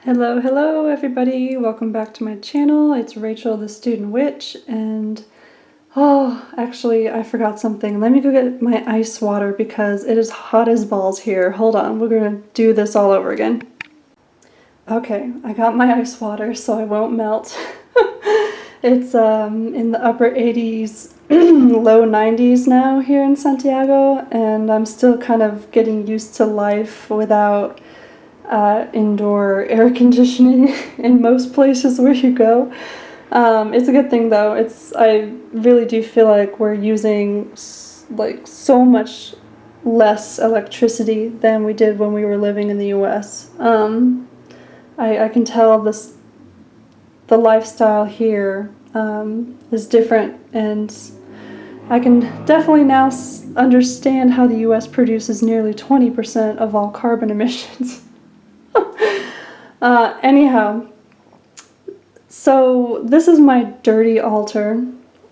Hello everybody, welcome back to my channel. It's Rachel the Student Witch, and actually I forgot something. Let me go get my ice water because it is hot as balls here. Hold on, we're gonna do this all over again. Okay, I got my ice water so I won't melt. It's in the upper 80s, low 90s now here in Santiago, and I'm still kind of getting used to life without indoor air conditioning in most places where you go. It's a good thing though. I really do feel like we're using like so much less electricity than we did when we were living in the US. I can tell the lifestyle here is different, and I can definitely now understand how the US produces nearly 20% of all carbon emissions. Anyhow, so this is my dirty altar,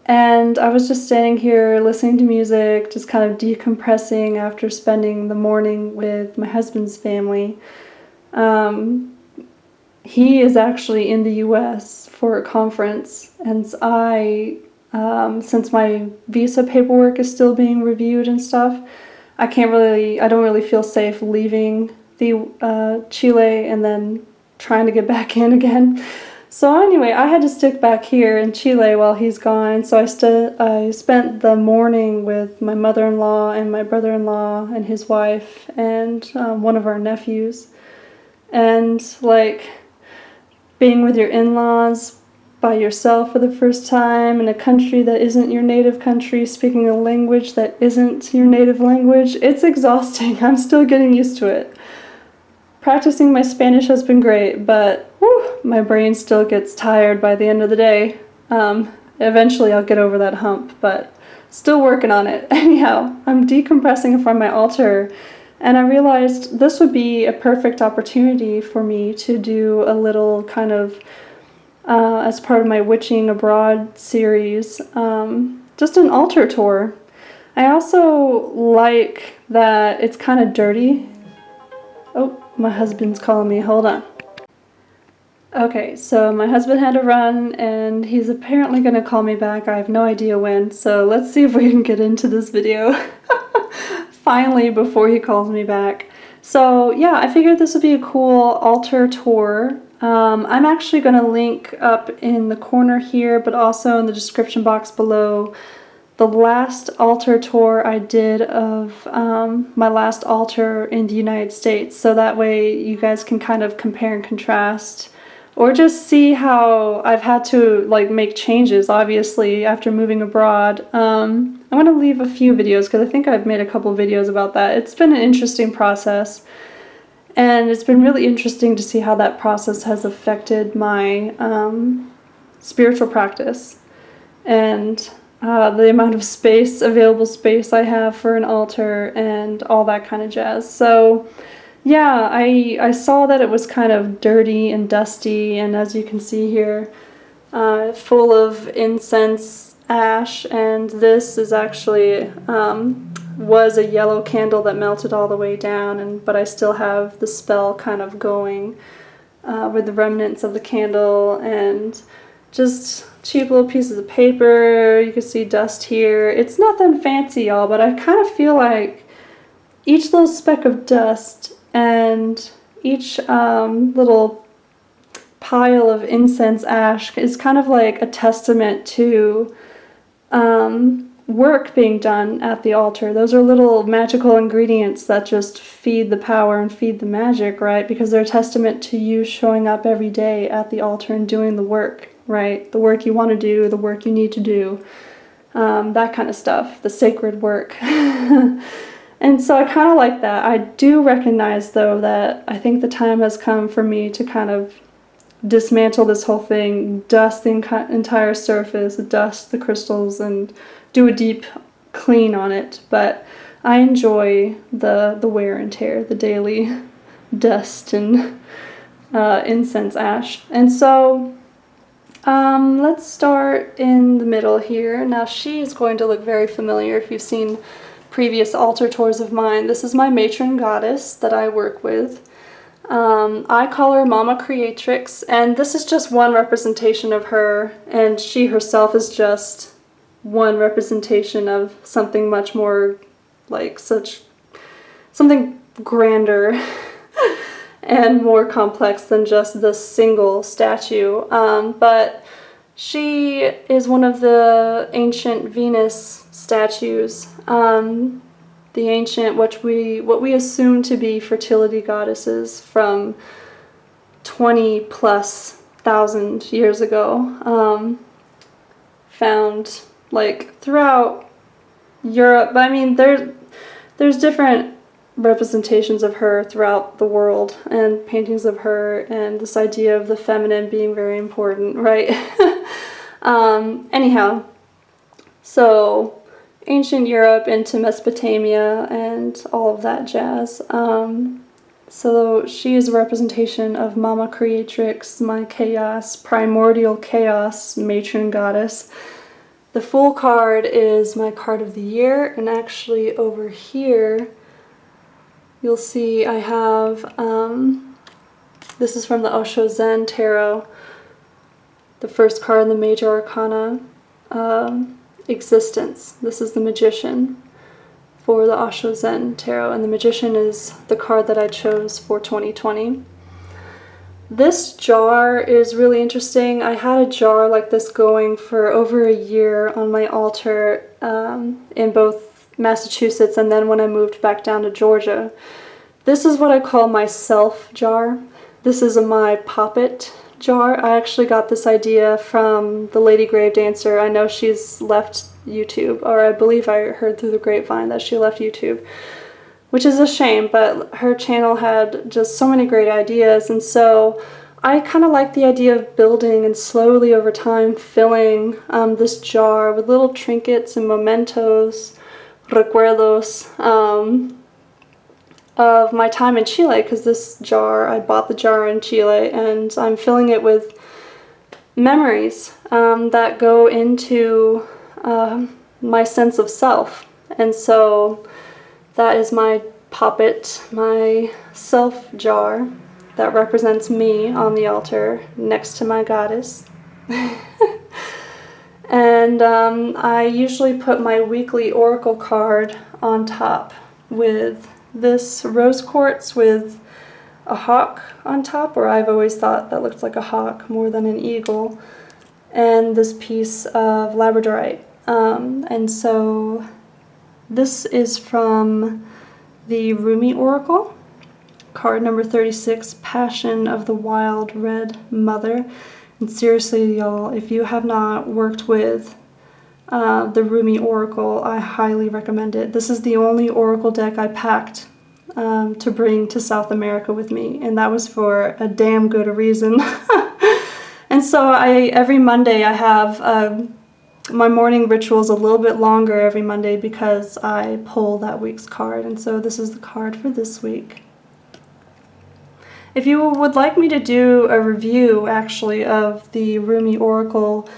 and I was just standing here listening to music, just kind of decompressing after spending the morning with my husband's family. He is actually in the US for a conference, and since my visa paperwork is still being reviewed and stuff, I don't really feel safe leaving the Chile and then trying to get back in again. So anyway, I had to stick back here in Chile while he's gone. So I spent the morning with my mother-in-law and my brother-in-law and his wife and one of our nephews. And like being with your in-laws by yourself for the first time in a country that isn't your native country, speaking a language that isn't your native language, it's exhausting. I'm still getting used to it. Practicing my Spanish has been great, but my brain still gets tired by the end of the day. Eventually I'll get over that hump, but still working on it. Anyhow, I'm decompressing from my altar, and I realized this would be a perfect opportunity for me to do a little kind of, as part of my Witching Abroad series, just an altar tour. I also like that it's kind of dirty. Oh, my husband's calling me, hold on. Okay, so my husband had to run, and he's apparently going to call me back. I have no idea when, so let's see if we can get into this video finally before he calls me back. So yeah, I figured this would be a cool altar tour. I'm actually going to link up in the corner here, but also in the description box below, the last altar tour I did of my last altar in the United States, so that way you guys can kind of compare and contrast, or just see how I've had to like make changes, obviously, after moving abroad. I'm going to leave a few videos because I think I've made a couple videos about that. It's been an interesting process, and it's been really interesting to see how that process has affected my spiritual practice, and the amount of available space I have for an altar, and all that kind of jazz. So yeah, I saw that it was kind of dirty and dusty, and as you can see here, full of incense ash, and this is actually was a yellow candle that melted all the way down, but I still have the spell kind of going with the remnants of the candle, and just cheap little pieces of paper. You can see dust here. It's nothing fancy, y'all, but I kind of feel like each little speck of dust and each little pile of incense ash is kind of like a testament to work being done at the altar. Those are little magical ingredients that just feed the power and feed the magic, right? Because they're a testament to you showing up every day at the altar and doing the work, right? The work you want to do, the work you need to do, that kind of stuff, the sacred work. And so I kind of like that. I do recognize, though, that I think the time has come for me to kind of dismantle this whole thing, dust the entire surface, dust the crystals, and do a deep clean on it. But I enjoy the wear and tear, the daily dust and incense ash. And so let's start in the middle here. Now she is going to look very familiar if you've seen previous altar tours of mine. This is my matron goddess that I work with. I call her Mama Creatrix, and this is just one representation of her, and she herself is just one representation of something much more, like, something grander and more complex than just the single statue. But she is one of the ancient Venus statues. The ancient, what we assume to be fertility goddesses from 20 plus thousand years ago, found like throughout Europe. But I mean, there's different representations of her throughout the world, and paintings of her, and this idea of the feminine being very important, right? Anyhow, so ancient Europe into Mesopotamia and all of that jazz. So she is a representation of Mama Creatrix, my chaos, primordial chaos, matron goddess. The full card is my card of the year, and actually over here you'll see I have, this is from the Osho Zen Tarot, the first card in the Major Arcana, Existence. This is the Magician for the Osho Zen Tarot, and the Magician is the card that I chose for 2020. This jar is really interesting. I had a jar like this going for over a year on my altar in both Massachusetts and then when I moved back down to Georgia. This is what I call my self jar. This is my poppet jar. I actually got this idea from the Lady Grave Dancer. I know she's left YouTube, or I believe I heard through the grapevine that she left YouTube, which is a shame, but her channel had just so many great ideas, and so I kind of like the idea of building and slowly over time filling this jar with little trinkets and mementos, recuerdos, of my time in Chile, because this jar, I bought the jar in Chile, and I'm filling it with memories that go into my sense of self. And so that is my poppet, my self jar that represents me on the altar next to my goddess. And I usually put my weekly oracle card on top with this rose quartz with a hawk on top, or I've always thought that looked like a hawk more than an eagle, and this piece of labradorite. And so this is from the Rumi Oracle, card number 36, Passion of the Wild Red Mother. And seriously, y'all, if you have not worked with the Rumi Oracle, I highly recommend it. This is the only Oracle deck I packed to bring to South America with me, and that was for a damn good reason. And so every Monday I have my morning rituals a little bit longer every Monday because I pull that week's card, and so this is the card for this week. If you would like me to do a review, actually, of the Rumi Oracle,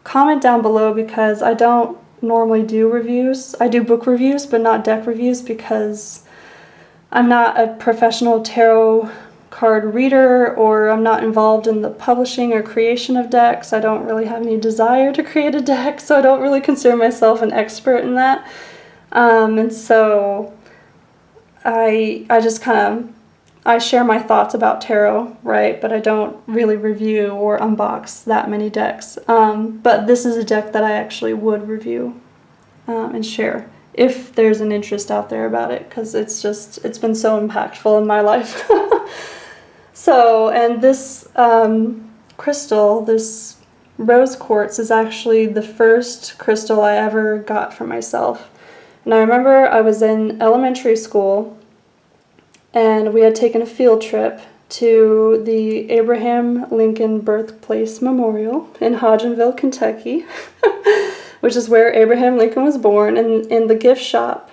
comment down below, because I don't normally do reviews. I do book reviews, but not deck reviews, because I'm not a professional tarot card reader, or I'm not involved in the publishing or creation of decks. I don't really have any desire to create a deck, so I don't really consider myself an expert in that. And so I just kind of, I share my thoughts about tarot, right, but I don't really review or unbox that many decks. But this is a deck that I actually would review and share if there's an interest out there about it, because it's been so impactful in my life. So, and this crystal, this rose quartz, is actually the first crystal I ever got for myself. And I remember I was in elementary school, and we had taken a field trip to the Abraham Lincoln Birthplace Memorial in Hodgenville, Kentucky, which is where Abraham Lincoln was born. And in the gift shop,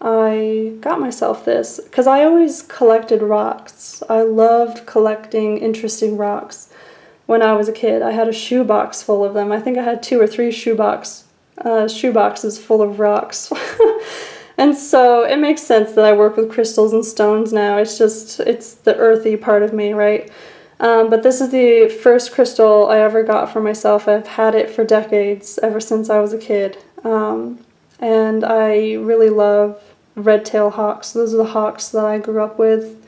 I got myself this, because I always collected rocks. I loved collecting interesting rocks when I was a kid. I had a shoebox full of them. I think I had 2 or 3 shoeboxes full of rocks. And so it makes sense that I work with crystals and stones now. It's the earthy part of me, right? But this is the first crystal I ever got for myself. I've had it for decades, ever since I was a kid. And I really love red-tailed hawks. Those are the hawks that I grew up with,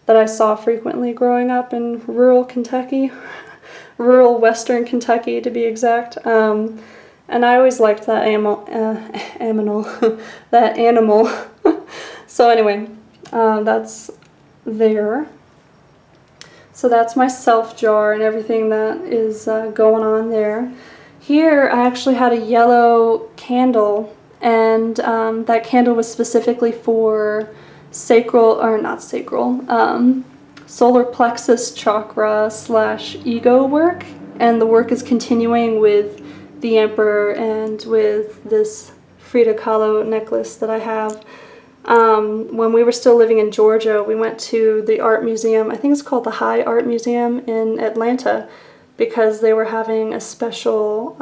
that I saw frequently growing up in rural Kentucky, rural western Kentucky to be exact. And I always liked that that animal. So anyway, that's there. So that's my self jar and everything that is going on there. Here I actually had a yellow candle, and that candle was specifically for solar plexus chakra / ego work, and the work is continuing with the Emperor and with this Frida Kahlo necklace that I have. When we were still living in Georgia, we went to the art museum. I think it's called the High Art Museum in Atlanta, because they were having a special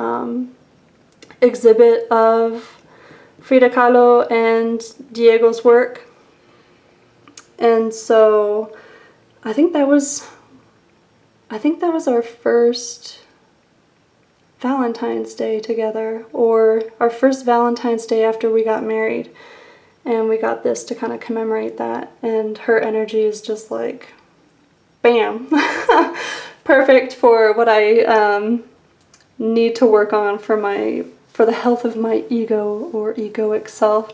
exhibit of Frida Kahlo and Diego's work. And so I think that was our first Valentine's Day together, or our first Valentine's Day after we got married. And we got this to kind of commemorate that, and her energy is just like, bam, perfect for what I need to work on for the health of my ego or egoic self.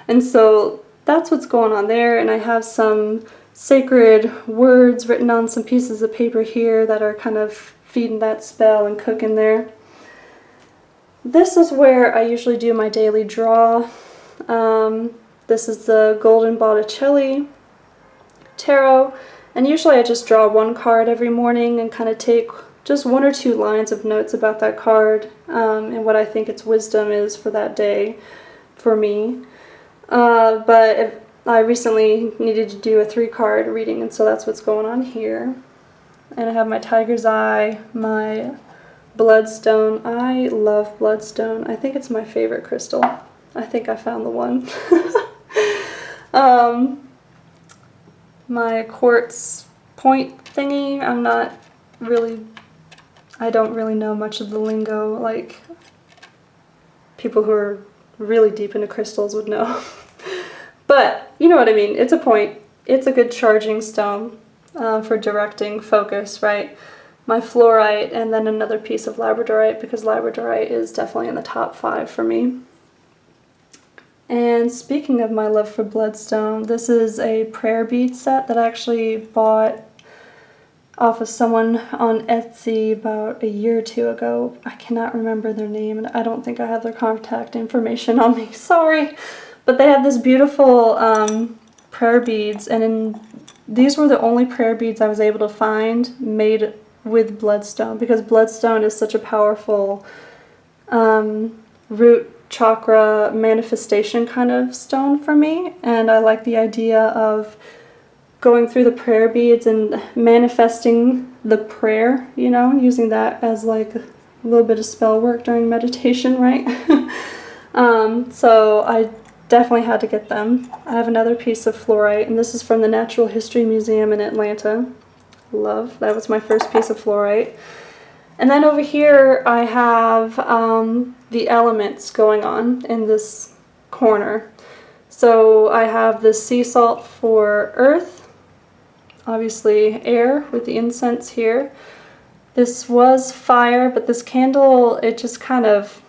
And so that's what's going on there, and I have some sacred words written on some pieces of paper here that are kind of feeding that spell and cooking there. This is where I usually do my daily draw. This is the Golden Botticelli Tarot, and usually I just draw one card every morning and kind of take just 1 or 2 lines of notes about that card and what I think its wisdom is for that day for me. But I recently needed to do a 3-card reading, and so that's what's going on here. And I have my tiger's eye, my bloodstone. I love bloodstone. I think it's my favorite crystal. I think I found the one. My quartz point thingy, I don't really know much of the lingo, like people who are really deep into crystals would know. But you know what I mean, it's a point. It's a good charging stone for directing focus, right? My fluorite, and then another piece of labradorite, because labradorite is definitely in the top 5 for me. And speaking of my love for bloodstone, this is a prayer bead set that I actually bought off of someone on Etsy about a year or 2 ago. I cannot remember their name, and I don't think I have their contact information on me, sorry. But they have this beautiful prayer beads, and these were the only prayer beads I was able to find made with bloodstone, because bloodstone is such a powerful root chakra manifestation kind of stone for me, and I like the idea of going through the prayer beads and manifesting the prayer, you know, using that as like a little bit of spell work during meditation, right? So I definitely had to get them. I have another piece of fluorite, and this is from the Natural History Museum in Atlanta. Love, that was my first piece of fluorite. And then over here I have the elements going on in this corner. So I have the sea salt for earth, obviously air with the incense here. This was fire, but this candle, it just kind of,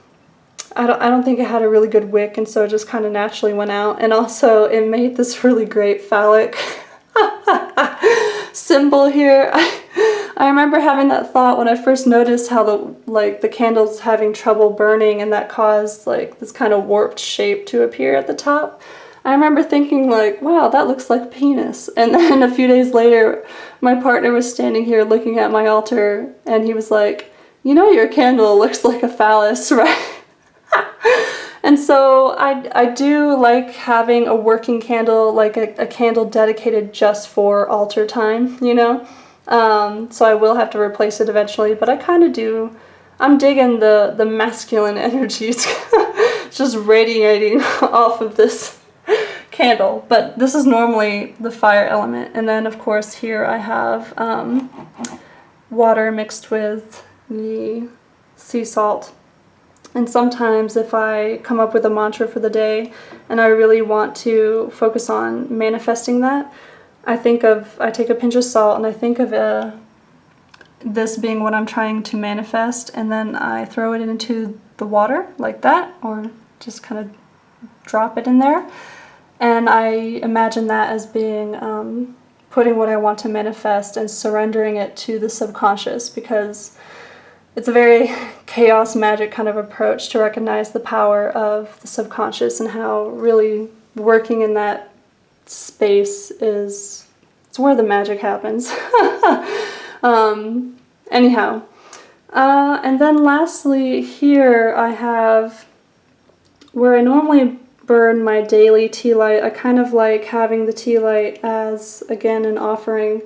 I don't think it had a really good wick, and so it just kind of naturally went out. And also it made this really great phallic symbol here. I remember having that thought when I first noticed how the candle's having trouble burning, and that caused like this kind of warped shape to appear at the top. I remember thinking like, wow, that looks like a penis. And then a few days later, my partner was standing here looking at my altar, and he was like, you know, your candle looks like a phallus, right? And so I do like having a working candle, like a candle dedicated just for altar time, you know? So I will have to replace it eventually, but I kind of do. I'm digging the masculine energies just radiating off of this candle, but this is normally the fire element. And then of course here I have water mixed with the sea salt. And sometimes if I come up with a mantra for the day and I really want to focus on manifesting that, I take a pinch of salt and I think of this being what I'm trying to manifest, and then I throw it into the water like that, or just kind of drop it in there. And I imagine that as being putting what I want to manifest and surrendering it to the subconscious, because it's a very chaos magic kind of approach to recognize the power of the subconscious and how really working in that space it's where the magic happens. Anyhow, and then lastly here I have where I normally burn my daily tea light. I kind of like having the tea light as, again, an offering.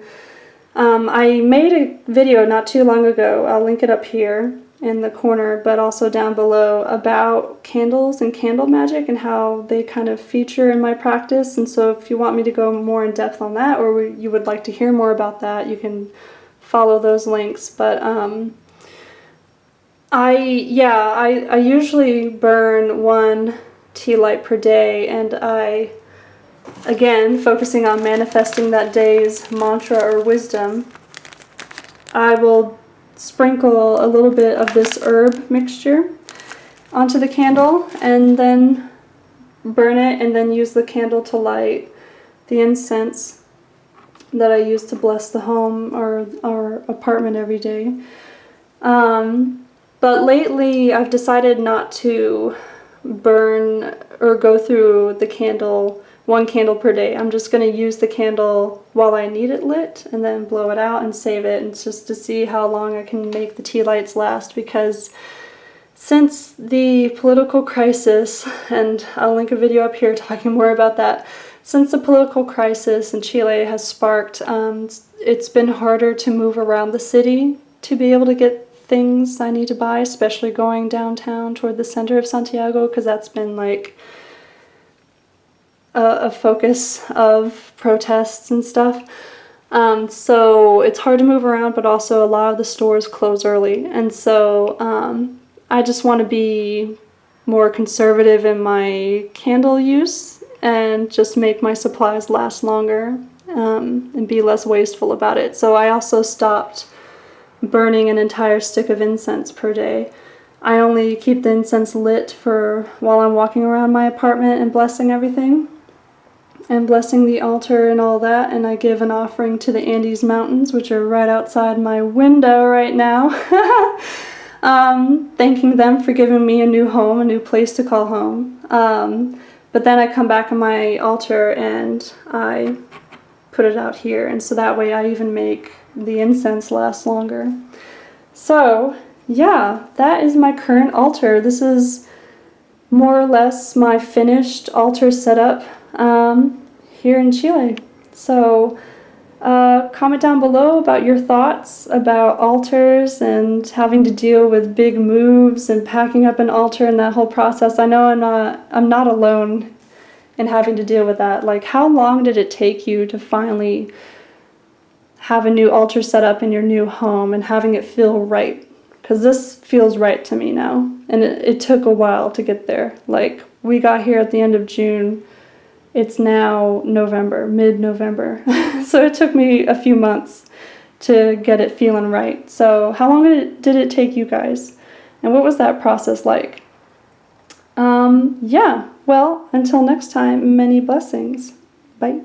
I made a video not too long ago, I'll link it up here in the corner, but also down below, about candles and candle magic and how they kind of feature in my practice. And so if you want me to go more in depth on that, or you would like to hear more about that, you can follow those links. But I usually burn one tea light per day, and I, again, focusing on manifesting that day's mantra or wisdom, I will sprinkle a little bit of this herb mixture onto the candle and then burn it, and then use the candle to light the incense that I use to bless the home or our apartment every day. But lately I've decided not to burn or go through the candle, one candle per day. I'm just going to use the candle while I need it lit and then blow it out and save it, and just to see how long I can make the tea lights last, because since the political crisis, and I'll link a video up here talking more about that, since the political crisis in Chile has sparked, it's been harder to move around the city to be able to get things I need to buy, especially going downtown toward the center of Santiago, because that's been like a focus of protests and stuff. So it's hard to move around, but also a lot of the stores close early. And so I just want to be more conservative in my candle use and just make my supplies last longer, and be less wasteful about it. So I also stopped burning an entire stick of incense per day. I only keep the incense lit for while I'm walking around my apartment and blessing everything, and blessing the altar and all that, and I give an offering to the Andes Mountains, which are right outside my window right now, thanking them for giving me a new home, a new place to call home. But then I come back on my altar and I put it out here, and so that way I even make the incense last longer. So yeah, that is my current altar. This is more or less my finished altar setup here in Chile. So comment down below about your thoughts about altars and having to deal with big moves and packing up an altar and that whole process. I know I'm not alone in having to deal with that. Like, how long did it take you to finally have a new altar set up in your new home and having it feel right? Because this feels right to me now, and it took a while to get there. Like, we got here at the end of June. It's now November, mid-November. So it took me a few months to get it feeling right. So how long did it take you guys? And what was that process like? Yeah, well, until next time, many blessings. Bye.